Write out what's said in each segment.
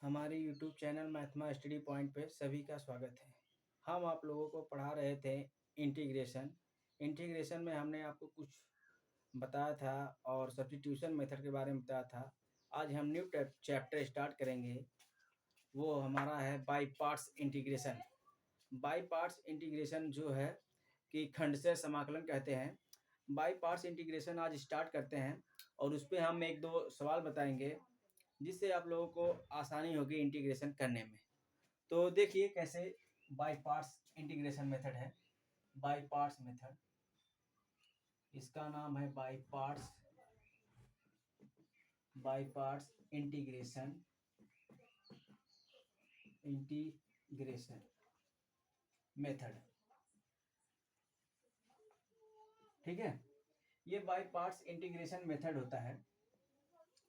हमारे YouTube channel मैथमा study point पे सभी का स्वागत है। हम आप लोगों को पढ़ा रहे थे इंटीग्रेशन। इंटीग्रेशन में हमने आपको कुछ बताया था और सब्स्टिट्यूशन मेथड के बारे में बताया था। आज हम न्यू चैप्टर स्टार्ट करेंगे, वो हमारा है by parts integration. By parts integration जो है कि खंड से समाकलन कहते हैं। बाई पार्ट्स इंटीग्रेशन आज स्टार्ट करते हैं और उस पर हम एक दो सवाल बताएंगे जिससे आप लोगों को आसानी होगी इंटीग्रेशन करने में। तो देखिए कैसे बाय पार्ट्स इंटीग्रेशन मेथड है। बाय पार्ट्स मेथड, इसका नाम है बाय पार्ट्स इंटीग्रेशन मेथड। ठीक है, ये बाय पार्ट्स इंटीग्रेशन मेथड होता है।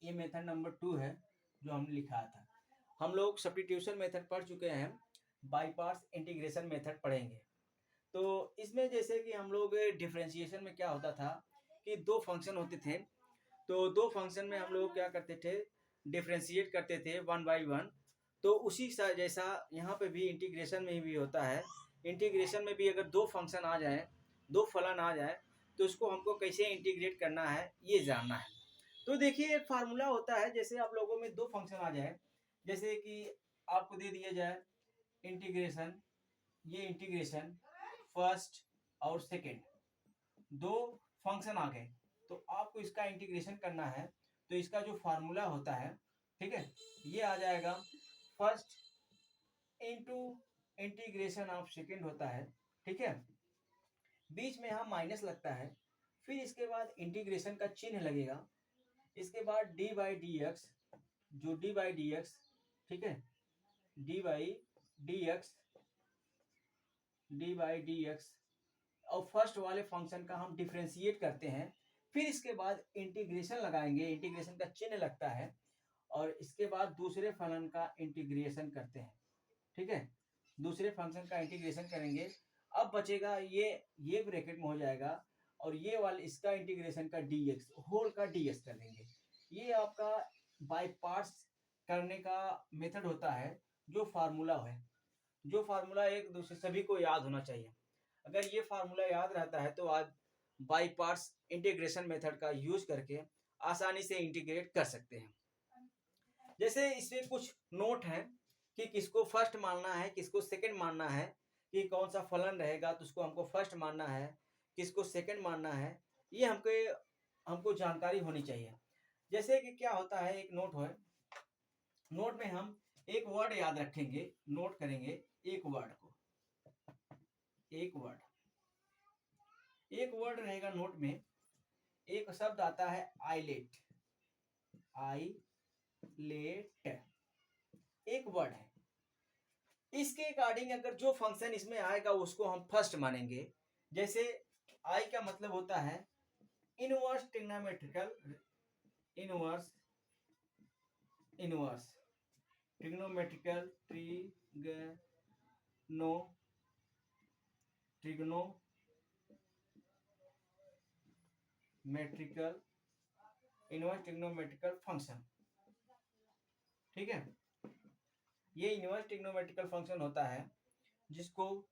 ये मेथड नंबर 2 है जो हमने लिखा था। हम लोग सब्स्टिट्यूशन मेथड पढ़ चुके हैं, बाय पार्ट्स इंटीग्रेशन मेथड पढ़ेंगे। तो इसमें जैसे कि हम लोग डिफरेंशिएशन में क्या होता था कि दो फंक्शन होते थे, तो दो फंक्शन में हम लोग क्या करते थे, डिफरेंशिएट करते थे वन बाई वन। तो उसी जैसा यहाँ पे भी इंटीग्रेशन में भी होता है। इंटीग्रेशन में भी अगर दो फंक्शन आ जाए, दो फलन आ जाए, तो उसको हमको कैसे इंटीग्रेट करना है ये जानना है। तो देखिए एक फार्मूला होता है, जैसे आप लोगों में दो फंक्शन आ जाए, जैसे कि आपको दे दिया जाए इंटीग्रेशन, ये इंटीग्रेशन फर्स्ट और सेकेंड, दो फंक्शन आ गए, तो आपको इसका इंटीग्रेशन करना है। तो इसका जो फार्मूला होता है, ठीक है, ये आ जाएगा first into integration of second होता है। ठीक है, बीच में यहाँ माइनस लगता है, फिर इसके बाद इंटीग्रेशन का चिन्ह लगेगा, इसके बाद डी बाई डी एक्स, जो डी बाई डी एक्स, ठीक है, डी बाई डी एक्स और फर्स्ट वाले फंक्शन का हम डिफ्रेंशिएट करते हैं। फिर इसके बाद इंटीग्रेशन लगाएंगे, इंटीग्रेशन का चिन्ह लगता है, और इसके बाद दूसरे फलन का इंटीग्रेशन करते हैं। ठीक है, दूसरे फंक्शन का इंटीग्रेशन करेंगे, अब बचेगा ये ब्रैकेट में हो जाएगा, और ये वाले इसका इंटीग्रेशन का dx, होल का dx कर देंगे। ये आपका बाय पार्ट्स करने का मेथड होता है, जो फार्मूला है, जो फार्मूला एक दूसरे सभी को याद होना चाहिए। अगर ये फार्मूला याद रहता है तो आप बाय पार्ट्स इंटीग्रेशन मेथड का यूज करके आसानी से इंटीग्रेट कर सकते हैं। जैसे इसमें कुछ नोट है कि किसको फर्स्ट मानना है, किसको सेकंड मानना है, कि कौन सा फलन रहेगा तो उसको हमको फर्स्ट मानना है, किसको सेकंड मानना है, ये हमको जानकारी होनी चाहिए। जैसे कि क्या होता है, एक नोट है, नोट में हम एक वर्ड याद रखेंगे, नोट करेंगे एक वर्ड को, एक वर्ड रहेगा नोट में। एक शब्द आता है आईलेट, एक वर्ड है। इसके अकॉर्डिंग अगर जो फंक्शन इसमें आएगा उसको हम फर्स्ट मानेंगे। जैसे आई का मतलब होता है inverse trigonometrical, inverse inverse trigonometrical trigonometrical inverse trigonometrical function. ठीक है, ये इनवर्स ट्रिग्नोमेट्रिकल फंक्शन होता है जिसको,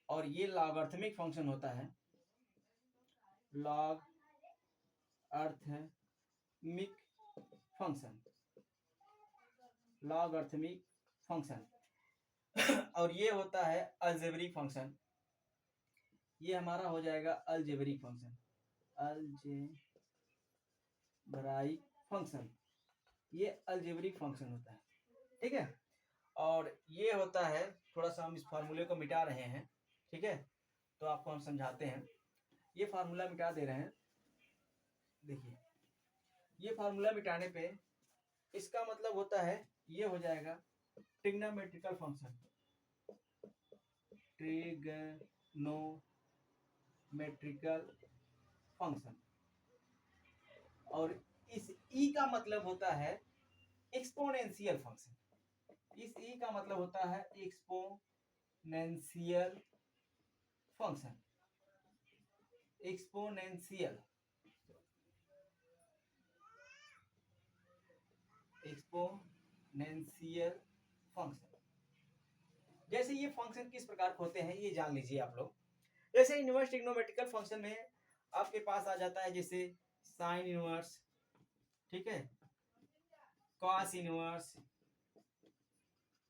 और ये लॉगरिथमिक फंक्शन होता है, लॉगरिथमिक फंक्शन, लॉगरिथमिक फंक्शन और ये होता है अलजेब्रिक फंक्शन। ये हमारा हो जाएगा अलजेब्रिक फंक्शन, अलजेब्राइक फंक्शन, ये अलजेब्रिक फंक्शन होता है। ठीक है, और ये होता है, थोड़ा सा हम इस फार्मूले को मिटा रहे हैं, ठीक है, तो आपको हम समझाते हैं। ये फार्मूला मिटा दे रहे हैं, देखिए ये फार्मूला मिटाने पे इसका मतलब होता है, ये हो जाएगा ट्रिग्नोमेट्रिकल फंक्शन, ट्रिग्नोमेट्रिकल फंक्शन, और इस ई का मतलब होता है एक्सपोनेंशियल फंक्शन, इस ई का मतलब होता है exponential function, exponential exponential function. जैसे ये फंक्शन किस प्रकार के होते हैं ये जान लीजिए आप लोग। जैसे इनवर्स ट्रिग्नोमेट्रिकल फंक्शन में आपके पास आ जाता है जैसे साइन इनवर्स, ठीक है, कॉस इनवर्स,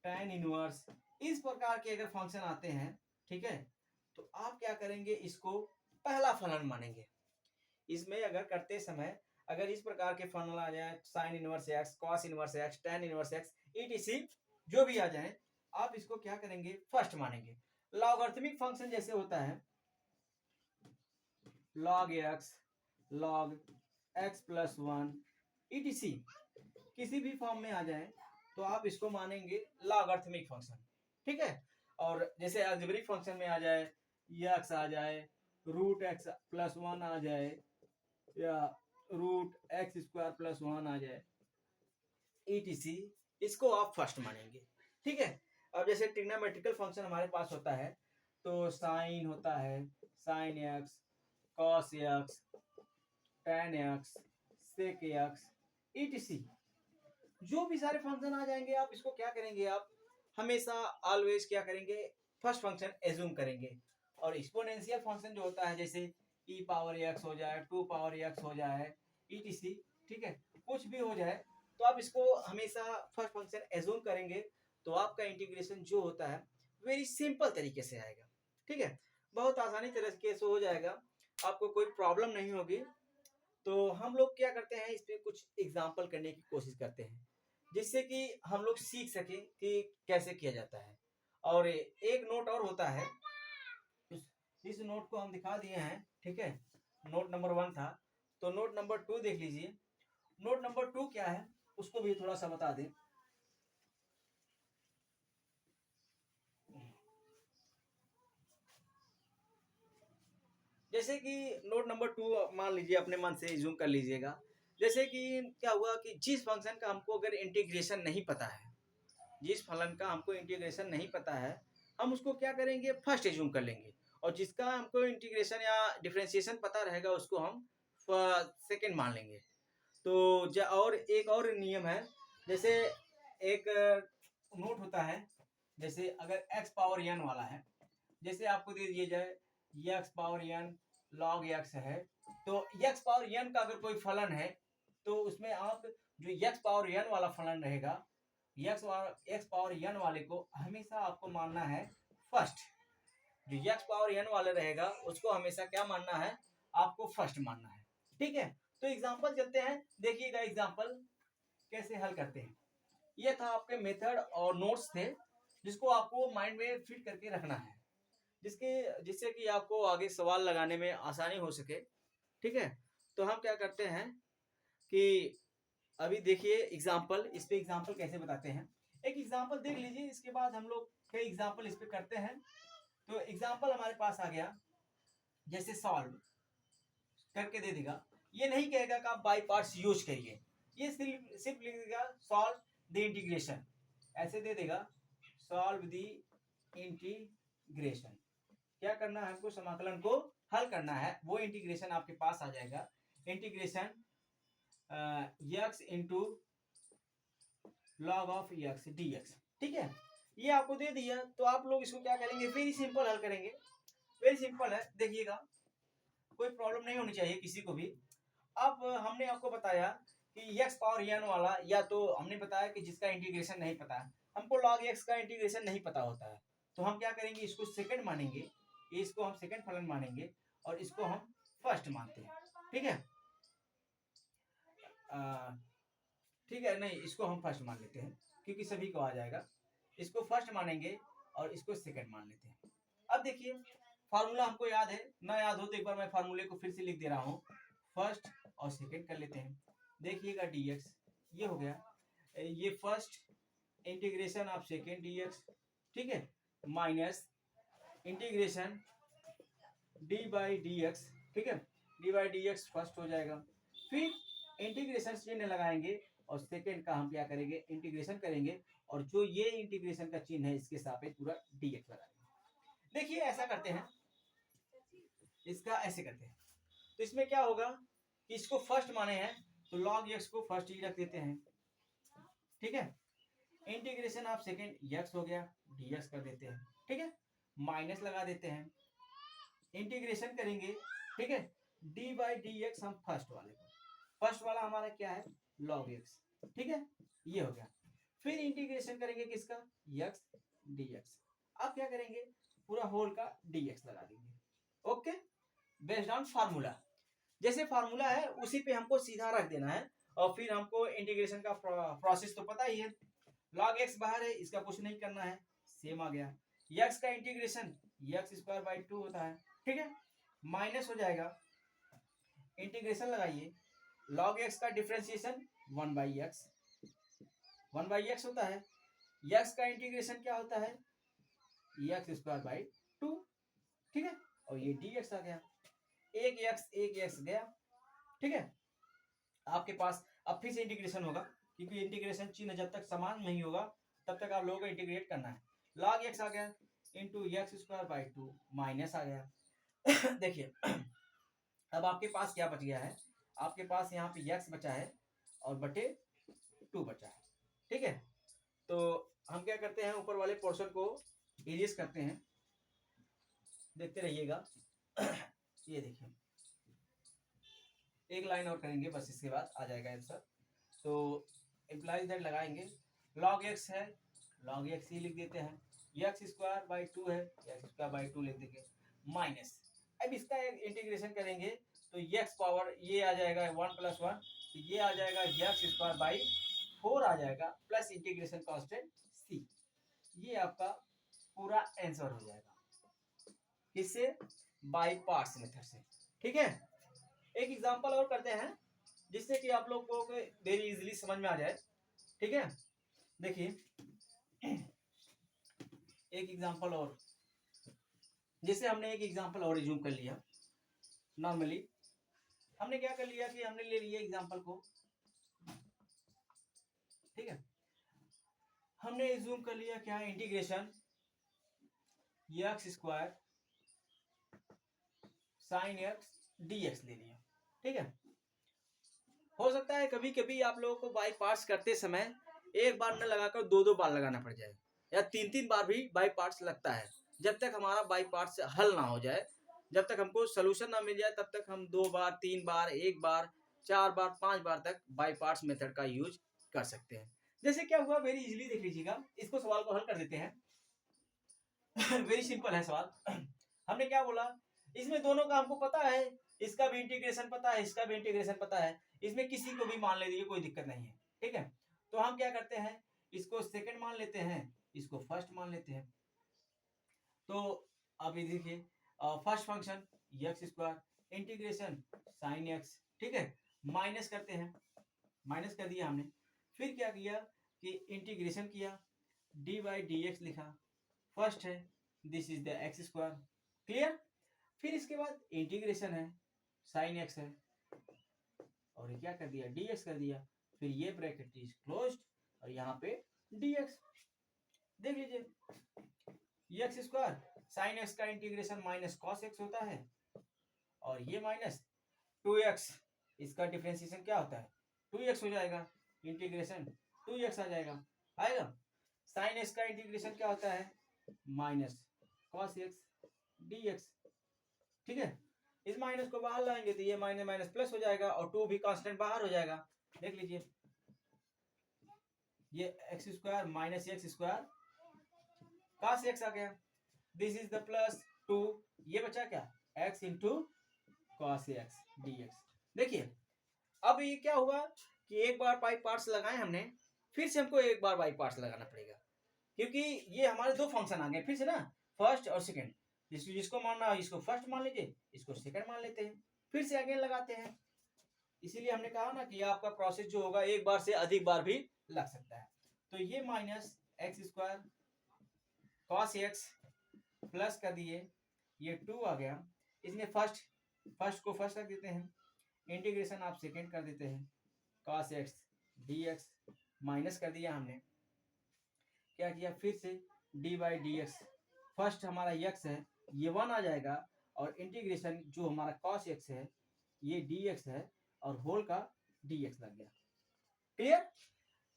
tan इनवर्स, इस प्रकार के अगर फंक्शन आते हैं, ठीक है, तो आप क्या करेंगे, इसको पहला फलन मानेंगे। इसमें अगर करते समय अगर इस प्रकार के फलन आ जाए, sine inverse x, cos inverse x, tan inverse x, ETC जो भी आ जाए, आप इसको क्या करेंगे, फर्स्ट मानेंगे। लॉगरिथमिक फंक्शन जैसे होता है log x, log x plus one, etc किसी भी फॉर्म में आ जाए तो आप इसको मानेंगे लॉगरिथमिक फंक्शन, ठीक है। और जैसे अलजेब्रिक फंक्शन में आ जाए, x आ जाए, रूट एक्स प्लस वन आ जाए, या root x square plus one आ जाए, ईटीसी इसको आप फर्स्ट मानेंगे, ठीक है। अब जैसे ट्रिग्नोमेट्रिकल फंक्शन हमारे पास होता है तो साइन होता है, sine x, cos x, tan x, sec x, ETC जो भी सारे फंक्शन आ जाएंगे आप इसको क्या करेंगे, आप हमेशा ऑलवेज क्या करेंगे, फर्स्ट फंक्शन एज्यूम करेंगे। और एक्सपोनेंशियल फंक्शन जो होता है जैसे e पावर एक्स हो जाए, 2 पावर एक्स हो जाए, ईटीसी, ठीक है, कुछ भी हो जाए तो आप इसको हमेशा फर्स्ट फंक्शन एज्यूम करेंगे, तो आपका इंटीग्रेशन जो होता है वेरी सिंपल तरीके से आएगा, ठीक है, बहुत आसानी तरीके से हो जाएगा, आपको कोई प्रॉब्लम नहीं होगी। तो हम लोग क्या करते हैं, इस पे कुछ एग्जाम्पल करने की कोशिश करते हैं जिससे कि हम लोग सीख सकें कि कैसे किया जाता है। और एक नोट और होता है, इस नोट को हम दिखा दिए हैं, ठीक है, नोट नंबर 1 था, तो नोट नंबर 2 देख लीजिए। नोट नंबर 2 क्या है उसको भी थोड़ा सा बता दें। जैसे कि नोट नंबर 2 मान लीजिए, अपने मन से जूम कर लीजिएगा। जैसे कि क्या हुआ कि जिस फंक्शन का हमको अगर इंटीग्रेशन नहीं पता है, जिस फलन का हमको इंटीग्रेशन नहीं पता है, हम उसको क्या करेंगे, फर्स्ट एज्यूम कर लेंगे, और जिसका हमको इंटीग्रेशन या डिफरेंशिएशन पता रहेगा उसको हम सेकंड मान लेंगे। तो और एक और नियम है, जैसे एक नोट होता है, जैसे अगर x पावर n वाला है, जैसे आपको दे दिया जाए x power n log x है, तो x पावर n का अगर कोई फलन है तो उसमें आप जो x पावर n वाला फलन रहेगा, x पावर n वाले को हमेशा आपको मानना है फर्स्ट। जो x पावर n वाले रहेगा उसको हमेशा क्या मानना है, आपको फर्स्ट मानना है, ठीक है। तो एग्जांपल चलते हैं, देखिएगा एग्जांपल कैसे हल करते हैं। ये था आपके मेथड और नोट्स थे जिसको आपको माइंड में फिट करके रखना है, जिससे कि आपको आगे सवाल लगाने में आसानी हो सके, ठीक है। तो हम क्या करते हैं कि अभी देखिए एग्जाम्पल, इस पे एग्जाम्पल कैसे बताते हैं, एक एग्जाम्पल देख लीजिए, इसके बाद हम लोग कई एग्जाम्पल इस पे करते हैं। तो एग्जाम्पल हमारे पास आ गया, जैसे सॉल्व करके दे देगा, ये नहीं कहेगा कि आप बाई पार्ट्स यूज करिए, ये सिर्फ लिख देगा सॉल्व द इंटीग्रेशन, ऐसे दे देगा सॉल्व द इंटीग्रेशन। क्या करना है, हमको समाकलन को हल करना है, वो इंटीग्रेशन आपके पास आ जाएगा, integration x into log of x dx, ठीक है। ये आपको दे दिया, तो आप लोग इसको क्या करेंगे, वेरी सिंपल हल करेंगे, वेरी सिंपल है, देखिएगा कोई प्रॉब्लम नहीं होनी चाहिए किसी को भी। अब हमने आपको बताया कि x पावर n वाला, या तो हमने बताया कि जिसका इंटीग्रेशन नहीं पता है, हमको log x का इंटीग्रेशन नहीं पता होता है, तो हम क्या करेंगे, इसको सेकंड मानेंगे, इसको हम सेकंड फलन मानेंगे और इसको हम फर्स्ट मानते हैं, ठीक है। ठीक है, नहीं इसको हम फर्स्ट मान लेते हैं क्योंकि सभी को आ जाएगा, इसको फर्स्ट मानेंगे और इसको सेकंड मान लेते हैं। अब देखिए फार्मूला हमको याद है, ना याद हो तो एक बार मैं फार्मूले को फिर से लिख दे रहा हूँ, फर्स्ट और सेकंड कर लेते हैं। देखिएगा dx ये हो गया, ये first integration of second dx, ठीक है, minus integration d by dx, ठीक है, d बाई dx फर्स्ट हो जाएगा, फिर इंटीग्रेशन चिन्ह लगाएंगे और सेकंड का हम क्या करेंगे, इंटीग्रेशन करेंगे, और जो ये इंटीग्रेशन का चिन्ह है इसके सापेक्ष पूरा dx लगाएंगे। देखिए ऐसा करते हैं, इसका ऐसे करते हैं, तो इसमें क्या होगा कि इसको फर्स्ट माने हैं तो log x को फर्स्ट ही रख देते हैं, ठीक है। इंटीग्रेशन ऑफ सेकेंड यक्स हो गया, डीएक्स कर देते हैं, ठीक है, माइनस लगा देते हैं, इंटीग्रेशन करेंगे, ठीक है, डी बाई डी एक्स, हम फर्स्ट वाले को, फर्स्ट वाला हमारा क्या है लॉग एक्स, ठीक है, ये हो गया। फिर इंटीग्रेशन करेंगे किसका, यक्स डीएक्स। अब क्या करेंगे, पूरा होल का डीएक्स लगा देंगे, ओके, बेस्ड ऑन फार्मूला, जैसे फार्मूला है उसी पे हमको सीधा रख देना है। और फिर हमको इंटीग्रेशन का प्रोसेस तो पता ही है, log x बाहर है, इसका कुछ नहीं करना है, सेम आ गया। x का इंटीग्रेशन x स्क्वायर बाई 2 होता है, ठीक है, माइनस हो जाएगा, इंटीग्रेशन लगाइए, log x का differentiation 1 by x, 1 by x होता है, x का इंटीग्रेशन क्या होता है x स्क्वायर बाई 2, ठीक है, और ये dx आ गया, एक x गया, ठीक है। आपके पास अब फिर से इंटीग्रेशन होगा, क्योंकि इंटीग्रेशन चिन्ह जब तक समान नहीं होगा तब तक आप लोगों को इंटीग्रेट करना है। log x आ गया into x square by 2 minus आ गया देखिए अब आपके पास क्या बच गया है, आपके पास यहाँ पे x बचा है और बटे 2 बचा है, ठीक है। तो हम क्या करते हैं, ऊपर वाले पोर्शन को इरेज करते हैं, देखते रहिएगा ये देखिए एक लाइन और करेंगे बस, इसके बाद आ जाएगा आंसर। तो इम्प्लाइज दैट लगाएंगे, log x है, log x ही लिख देते हैं, x स्क्वायर बाई 2 है, x स्क्वायर बाई 2 लिख देंगे, माइनस, अब इसका इंटीग्रेशन करेंगे तो x पावर ये आ जाएगा 1 प्लस 1, तो ये आ जाएगा x स्क्वायर बाई 4 आ जाएगा, प्लस इंटीग्रेशन कांस्टेंट c, ये आपका पूरा आंसर हो जाएगा, किससे, बाई पार्ट्स मेथड से, ठीक है। एक एग्जांपल और करते हैं जिससे कि आप लोगों को वेरी इजीली समझ में आ जाए, ठीक है। देखिए एक एग्जांपल और, जैसे हमने एक एग्जांपल और रिज्यूम कर लिया, नॉर्मली हमने क्या कर लिया कि हमने ले लिया एग्जांपल को, ठीक है, हमने रिज्यूम कर लिया क्या, integration x square sine x dx ले लिया, ठीक है। हो सकता है कभी कभी आप लोगों को बाई पार्ट्स करते समय एक बार न लगाकर दो बार लगाना पड़ जाए, या 3 बार भी बाई पार्ट्स लगता है, जब तक हमारा बाई पार्ट्स हल ना हो जाए, जब तक हमको सोल्यूशन ना मिल जाए, तब तक हम 2 बार 3 बार 1 बार 4 बार 5 बार तक बाई पार्ट्स मेथड का यूज कर सकते हैं। जैसे क्या हुआ, वेरी इजीली देख लीजिएगा, इसको सवाल को हल कर देते हैं वेरी सिंपल है सवाल हमने क्या बोला, इसमें दोनों का हमको पता है, इसका भी इंटीग्रेशन पता है, इसका भी इंटीग्रेशन पता है, इसमें किसी को भी मान लीजिए, कोई दिक्कत नहीं है, ठीक है। तो हम क्या करते हैं, इसको सेकंड मान लेते हैं, इसको फर्स्ट मान लेते हैं। तो अब ये देखिए first function x square integration sine x, ठीक है, माइनस करते हैं, माइनस कर दिया हमने, फिर क्या किया कि इंटीग्रेशन किया, डी बाई डी एक्स लिखा, फर्स्ट है, this is the x square, clear. फिर इसके बाद इंटीग्रेशन है, साइन एक्स है, और ये क्या कर दिया, dx कर दिया, फिर ये ब्रैकेट इज क्लोज्ड और यहाँ पे dx, देख लीजिए एक्स स्क्वायर साइन एक्स का इंटीग्रेशन माइनस कॉस एक्स होता है, और ये माइनस 2x, इसका डिफरेंशिएशन क्या होता है 2x हो जाएगा, इंटीग्रेशन 2x आ जाएगा, आएगा। साइन एक्स का इंटीग्रेशन क्या होता है माइनस कॉस एक्स dx, ठीक है। इस माइनस को बाहर लाएंगे तो ये माइनस माइनस प्लस हो जाएगा, और 2 भी कांस्टेंट बाहर हो जाएगा, देख लीजिए ये x square minus x square cos x आ गया, दिस इज द प्लस 2, ये बचा क्या x into cos x dx। देखिए अब ये क्या हुआ कि एक बार बाई पार्ट्स लगाए हमने, फिर से हमको एक बार बाई पार्ट्स लगाना पड़ेगा, क्योंकि ये हमारे दो फंक्शन आ गए फिर से ना, फर्स्ट और सेकंड, जिसको मानना है इसको फर्स्ट मान लीजिए, इसको सेकंड मान लेते हैं, फिर से अगेन लगाते हैं। इसीलिए हमने कहा ना कि आपका प्रोसेस जो होगा एक बार से अधिक बार भी लग सकता है। तो ये minus x square cos x plus कर दिए, ये 2 आ गया, इसमें फर्स्ट को फर्स्ट रख देते हैं, इंटीग्रेशन आप सेकंड कर देते हैं, cos x D x minus कर दिया हमने, क्या किया फिर से D by D x, first हमारा एक्स है ये 1 आ जाएगा, और इंटीग्रेशन जो हमारा कॉस एक्स है ये डी एक्स है, और होल का डी एक्स लग गया, क्लियर।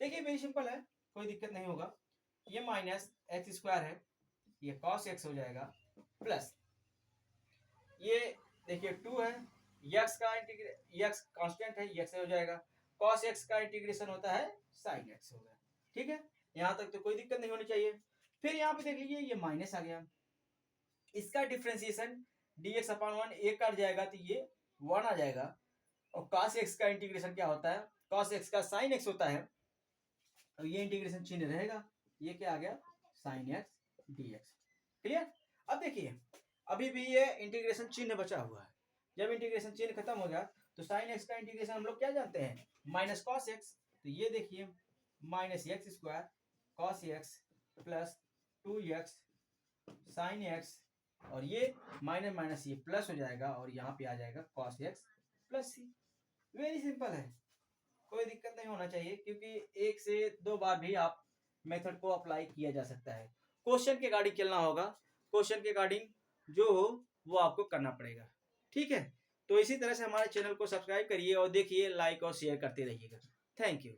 देखिए वेरी सिंपल है, कोई दिक्कत नहीं होगा। ये माइनस एक्स स्क्वायर है, ये कॉस एक्स हो जाएगा, प्लस ये देखिए 2 है, एक्स का एक्स कांस्टेंट है, एक्स हो जाएगा, कॉस एक्स का इंटीग्रेशन होता है साइन एक्स हो गया। ठीक है, यहाँ तक तो कोई दिक्कत नहीं होनी चाहिए। फिर यहाँ पे देख लीजिए ये माइनस आ गया, इसका डिफ्रेंसिएशन dx अपॉन 1 एक कट जाएगा तो ये 1 आ जाएगा, और cos x का इंटीग्रेशन क्या होता है, cos x का sin x होता है, और ये इंटीग्रेशन चिन्ह रहेगा, ये क्या आ गया sin x dx। क्लियर। अब देखिए अभी भी ये इंटीग्रेशन चिन्ह बचा हुआ है, जब इंटीग्रेशन चिन्ह खत्म हो गया तो sin x का इंटीग्रेशन हम लोग क्या जानते हैं, माइनस cos x। तो ये देखिए minus x square cos x plus 2x sin x, और ये माइनस माइनस ये प्लस हो जाएगा, और यहाँ पे आ जाएगा cos x प्लस सी। वेरी सिंपल है, कोई दिक्कत नहीं होना चाहिए, क्योंकि एक से दो बार भी आप मेथड को अप्लाई किया जा सकता है। क्वेश्चन के अकॉर्डिंग चलना होगा, क्वेश्चन के अकॉर्डिंग जो हो वो आपको करना पड़ेगा। ठीक है, तो इसी तरह से हमारे चैनल को सब्सक्राइब करिए और देखिए, लाइक और शेयर करते रहिएगा। Thank you.